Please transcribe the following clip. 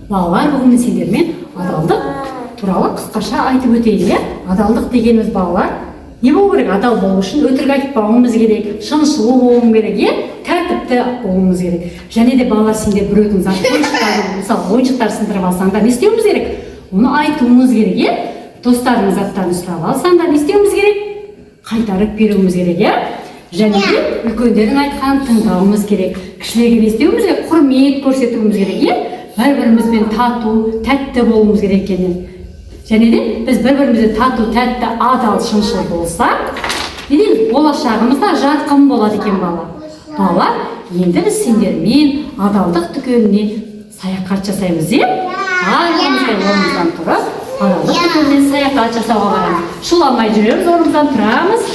Балалар, бүгін мен сендермен адалдық туралы қысқаша айтып өтейін, иә? Адалдық дегеніміз, балалар, не болу керек? Адал болу үшін өтірік айтпауымыз керек, шыншыл болуымыз керек, иә? Тәртіпті болуымыз керек. Және де балалар, сендер біреудің ойыншықтарын, мысалы, ойыншықтар сындырып алсаңдар, не істеуіміз керек? Оны айтуымыз керек, иә? Достардың заттарын сұрап алсаңдар, не істеуіміз керек? Қайтарып беруіміз керек, иә? Және де үлкендердің айтқанын тыңдауымыз керек. Кішілерге не істеуіміз керек? Құрмет көрсетуіміз керек, иә? Бір-бірімізбен тату, тәтті болуымыз керек екенін. Және де біз бір-бірімізбен тату, тәтті, адал, шыншыл болсақ, не дейміз? Болашағымызда жарқын болады екен, бала. Балалар, енді біз сендермен адалдық дүкеніне саяхат жасаймыз, иә? Барлығымызға орнымыздан тұрып, адалдық дүкеніне саяхат жасауға барамыз. Шуламай жүреміз, орнымыздан тұрамыз.